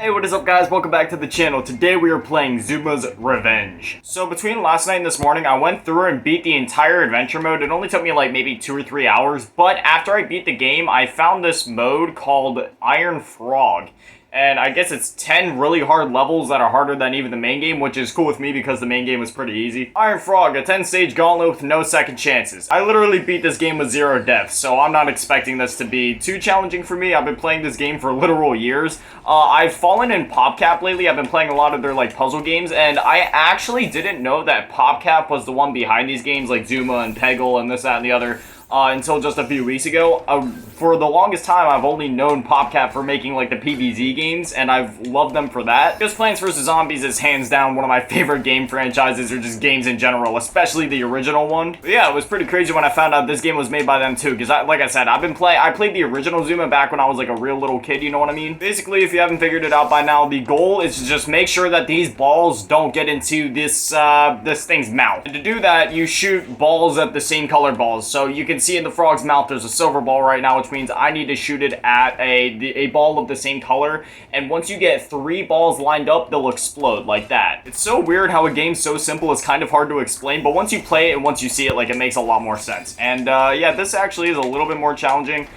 Hey, what is up guys? Welcome back to the channel. Today we are playing Zuma's Revenge. So between last night and this morning, I went through and beat the entire adventure mode. It only took me like maybe 2 or 3 hours, but after I beat the game, I found this mode called Iron Frog. And I guess it's 10 really hard levels that are harder than even the main game, which is cool with me because the main game was pretty easy. Iron Frog, a 10-stage gauntlet with no second chances. I literally beat this game with 0 deaths, so I'm not expecting this to be too challenging for me. I've been playing this game for literal years. I've fallen in PopCap lately. I've been playing a lot of their like puzzle games, and I actually didn't know that PopCap was the one behind these games like Zuma and Peggle and this, that, and the other. Until just a few weeks ago. For the longest time, I've only known PopCap for making like the PvZ games, and I've loved them for that. Just Plants vs. Zombies is hands down one of my favorite game franchises, or just games in general, especially the original one. But yeah, it was pretty crazy when I found out this game was made by them too, because like I said, I played the original Zuma back when I was like a real little kid, you know what I mean? Basically, if you haven't figured it out by now, the goal is to just make sure that these balls don't get into this thing's mouth. And to do that, you shoot balls at the same color balls. So you can see in the frog's mouth there's a silver ball right now, which means I need to shoot it at a ball of the same color, and once you get 3 balls lined up, they'll explode like that. It's so weird how a game so simple is kind of hard to explain, but once you play it and once you see it, like, it makes a lot more sense. And yeah, this actually is a little bit more challenging.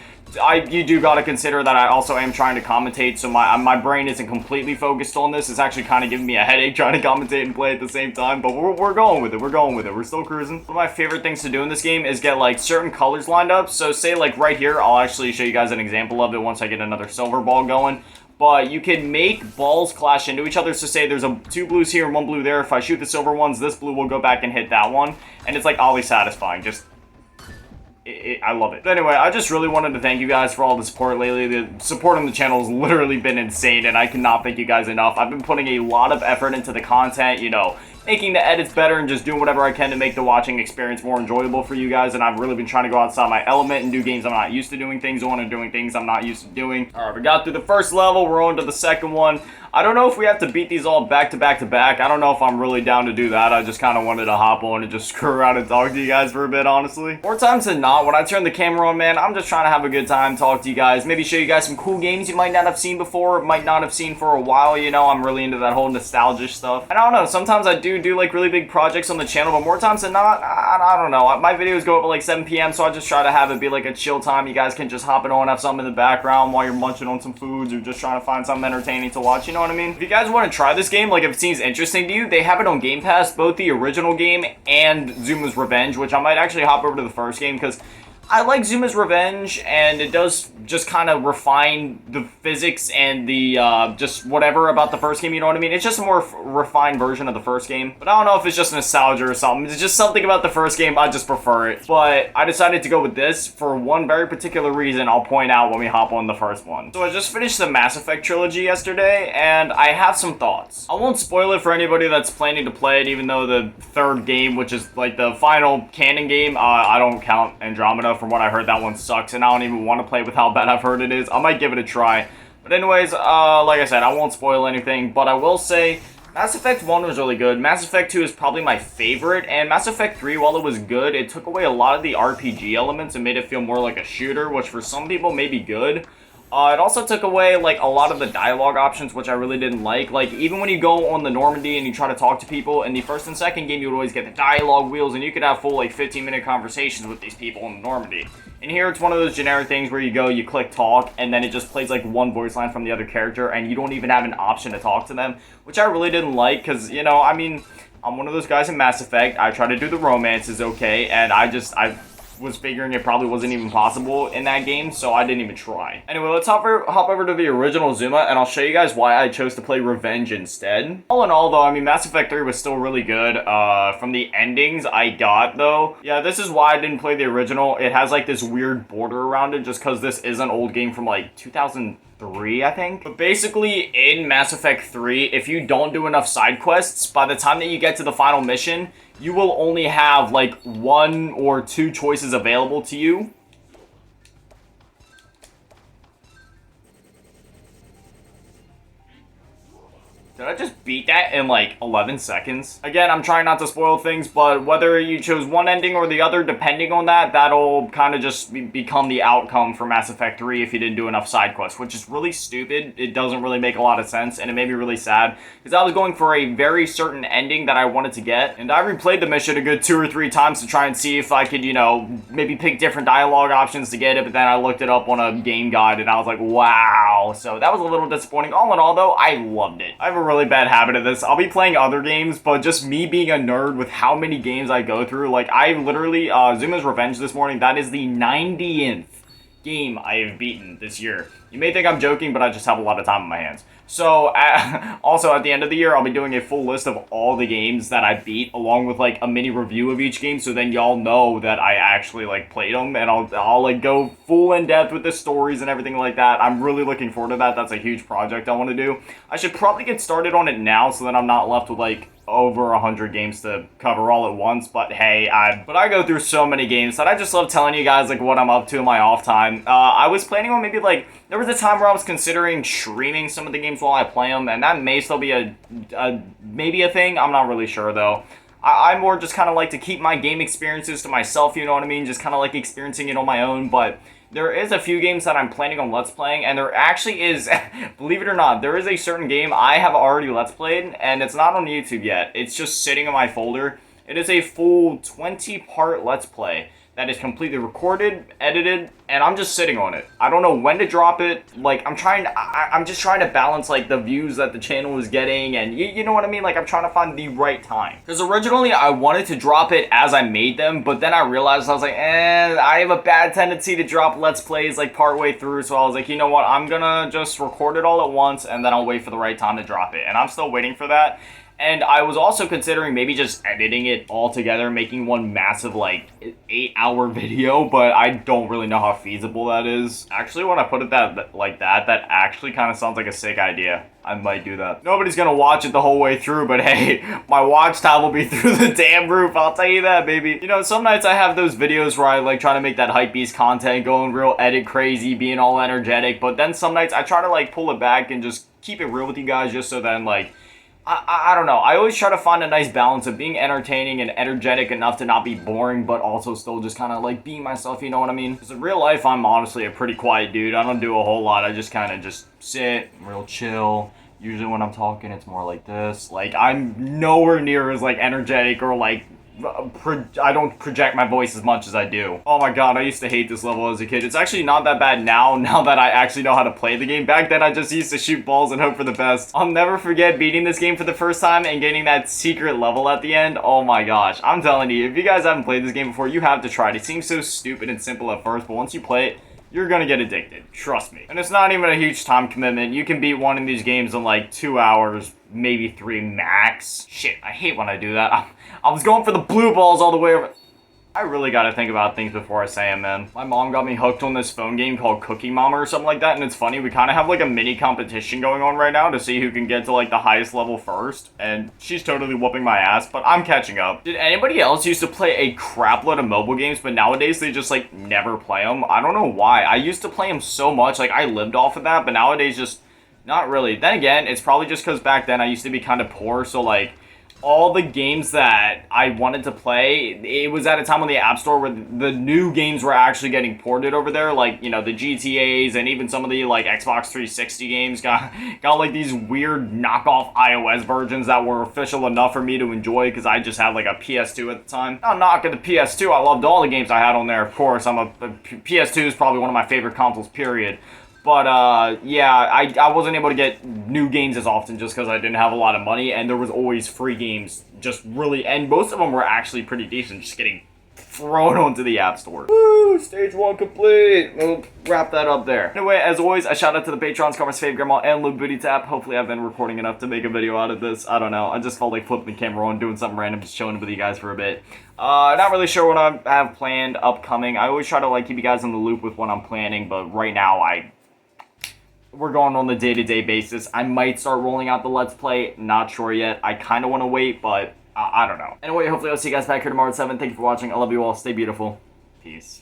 You do gotta consider that I also am trying to commentate, so my brain isn't completely focused on this. It's actually kind of giving me a headache trying to commentate and play at the same time, but we're going with it. We're still cruising. One of my favorite things to do in this game is get like certain colors lined up. So say like right here, I'll actually show you guys an example of it once I get another silver ball going. But you can make balls clash into each other. So say there's 2 blues here and 1 blue there. If I shoot the silver ones, this blue will go back and hit that one, and it's like oddly satisfying. I love it. But anyway, I just really wanted to thank you guys for all the support lately. The support on the channel has literally been insane, and I cannot thank you guys enough. I've been putting a lot of effort into the content, you know, making the edits better and just doing whatever I can to make the watching experience more enjoyable for you guys, and I've really been trying to go outside my element and do games I'm not used to doing things on and doing things I'm not used to doing. Alright, we got through the first level, we're on to the second one. I don't know if we have to beat these all back to back to back. I don't know if I'm really down to do that. I just kind of wanted to hop on and just screw around and talk to you guys for a bit, honestly. More times than not, when I turn the camera on, man, I'm just trying to have a good time, talk to you guys, maybe show you guys some cool games you might not have seen before, might not have seen for a while, you know. I'm really into that whole nostalgia stuff. And I don't know, sometimes I do like really big projects on the channel, but more times than not, I don't know. My videos go up at like 7 p.m., so I just try to have it be like a chill time. You guys can just hop it on, have something in the background while you're munching on some foods or just trying to find something entertaining to watch, you know what I mean? If you guys want to try this game, like if it seems interesting to you, they have it on Game Pass, both the original game and Zuma's Revenge, which I might actually hop over to the first game because I like Zuma's Revenge, and it does just kind of refine the physics and the, just whatever about the first game, you know what I mean? It's just a more refined version of the first game. But I don't know if it's just nostalgia or something. It's just something about the first game, I just prefer it. But I decided to go with this for one very particular reason I'll point out when we hop on the first one. So I just finished the Mass Effect trilogy yesterday, and I have some thoughts. I won't spoil it for anybody that's planning to play it, even though the third game, which is like the final canon game, I don't count Andromeda. From what I heard, that one sucks, and I don't even want to play with how bad I've heard it is. I might give it a try. But anyways, like I said, I won't spoil anything, but I will say Mass Effect 1 was really good. Mass Effect 2 is probably my favorite, and Mass Effect 3, while it was good, it took away a lot of the RPG elements and made it feel more like a shooter, which for some people may be good. It also took away, like, a lot of the dialogue options, which I really didn't like. Like, even when you go on the Normandy and you try to talk to people, in the first and second game, you would always get the dialogue wheels, and you could have full, like, 15-minute conversations with these people in the Normandy. And here, it's one of those generic things where you go, you click talk, and then it just plays, like, one voice line from the other character, and you don't even have an option to talk to them, which I really didn't like, because, you know, I mean, I'm one of those guys in Mass Effect. I try to do the romances okay, and I was figuring it probably wasn't even possible in that game, so I didn't even try. Anyway, let's hop over to the original Zuma, and I'll show you guys why I chose to play Revenge instead. All in all, though, I mean, Mass Effect 3 was still really good. From the endings I got, though, yeah, this is why I didn't play the original. It has, like, this weird border around it, just because this is an old game from, like, 2003, I think. But basically, in Mass Effect 3, if you don't do enough side quests, by the time that you get to the final mission, you will only have, like, 1 or 2 choices available to you. Did I just beat that in like 11 seconds? Again, I'm trying not to spoil things, but whether you chose one ending or the other, depending on that, that'll kind of just become the outcome for Mass Effect 3 if you didn't do enough side quests, which is really stupid. It doesn't really make a lot of sense, and it made me really sad, because I was going for a very certain ending that I wanted to get, and I replayed the mission a good 2 or 3 times to try and see if I could, you know, maybe pick different dialogue options to get it, but then I looked it up on a game guide, and I was like, wow. So that was a little disappointing. All in all, though, I loved it. I have a really bad habit of this. I'll be playing other games, but just me being a nerd with how many games I go through, like, I literally, Zuma's Revenge this morning, that is the 90th game I have beaten this year. You may think I'm joking, but I just have a lot of time on my hands. So, also at the end of the year, I'll be doing a full list of all the games that I beat, along with, like, a mini review of each game, so then y'all know that I actually, like, played them, and I'll like, go full in-depth with the stories and everything like that. I'm really looking forward to that. That's a huge project I want to do. I should probably get started on it now, so that I'm not left with, like, over 100 games to cover all at once, but hey, I go through so many games that I just love telling you guys, like, what I'm up to in my off time. I was planning on maybe, like, there was a time where I was considering streaming some of the games while I play them, and that may still be maybe a thing. I'm not really sure, though. I more just kind of like to keep my game experiences to myself, you know what I mean? Just kind of like experiencing it on my own, but there is a few games that I'm planning on Let's Playing, and there actually is, believe it or not, there is a certain game I have already Let's Played, and it's not on YouTube yet. It's just sitting in my folder. It is a full 20-part Let's Play that is completely recorded, edited, and I'm just sitting on it. I don't know when to drop it. Like, I'm just trying to balance, like, the views that the channel is getting, and you know what I mean? Like, I'm trying to find the right time. Because originally, I wanted to drop it as I made them, but then I realized, I was like, I have a bad tendency to drop Let's Plays, like, partway through, so I was like, you know what? I'm gonna just record it all at once, and then I'll wait for the right time to drop it. And I'm still waiting for that. And I was also considering maybe just editing it all together, making one massive, like, 8-hour video, but I don't really know how feasible that is. Actually, when I put it like that actually kind of sounds like a sick idea. I might do that. Nobody's gonna watch it the whole way through, but hey, my watch time will be through the damn roof, I'll tell you that, baby. You know, some nights I have those videos where I, like, try to make that hypebeast content, going real edit crazy, being all energetic, but then some nights I try to, like, pull it back and just keep it real with you guys, just so then, like, I don't know. I always try to find a nice balance of being entertaining and energetic enough to not be boring, but also still just kind of like being myself, you know what I mean? Because in real life, I'm honestly a pretty quiet dude. I don't do a whole lot. I just kind of just sit, real chill. Usually when I'm talking, it's more like this. Like, I'm nowhere near as, like, energetic or, like, I don't project my voice as much as I do. Oh my god, I used to hate this level as a kid. It's actually not that bad now that I actually know how to play the game. Back then, I just used to shoot balls and hope for the best. I'll never forget beating this game for the first time and getting that secret level at the end. Oh my gosh, I'm telling you, if you guys haven't played this game before, you have to try it. It seems so stupid and simple at first, but once you play it, you're gonna get addicted. Trust me. And it's not even a huge time commitment. You can beat one of these games in like 2 hours, maybe 3 max. Shit, I hate when I do that. I was going for the blue balls all the way over. I really gotta think about things before I say them, man. My mom got me hooked on this phone game called Cookie Mama or something like that, and it's funny, we kind of have like a mini competition going on right now to see who can get to like the highest level first, and she's totally whooping my ass, but I'm catching up. Did anybody else used to play a crap load of mobile games, but nowadays they just like never play them? I don't know why. I used to play them so much, like I lived off of that, but nowadays just not really. Then again, it's probably just because back then I used to be kind of poor, so like all the games that I wanted to play, it was at a time on the App Store where the new games were actually getting ported over there, like, you know, the GTAs and even some of the, like, Xbox 360 games got like, these weird knockoff iOS versions that were official enough for me to enjoy because I just had, like, a PS2 at the time. Not knocking the PS2, I loved all the games I had on there, of course. PS2 is probably one of my favorite consoles, period. But, yeah, I wasn't able to get new games as often just because I didn't have a lot of money, and there was always free games, just really, and most of them were actually pretty decent, just getting thrown onto the App Store. Woo! Stage 1 complete! We'll wrap that up there. Anyway, as always, a shout out to the patrons, Fav Grandma, and Lil Bootytap. Hopefully I've been recording enough to make a video out of this. I don't know. I just felt like flipping the camera on, doing something random, just chilling with you guys for a bit. Not really sure what I have planned upcoming. I always try to, like, keep you guys in the loop with what I'm planning, but right now, we're going on the day-to-day basis. I might start rolling out the Let's Play. Not sure yet. I kind of want to wait, but I don't know. Anyway, hopefully I'll see you guys back here tomorrow at 7. Thank you for watching. I love you all. Stay beautiful. Peace.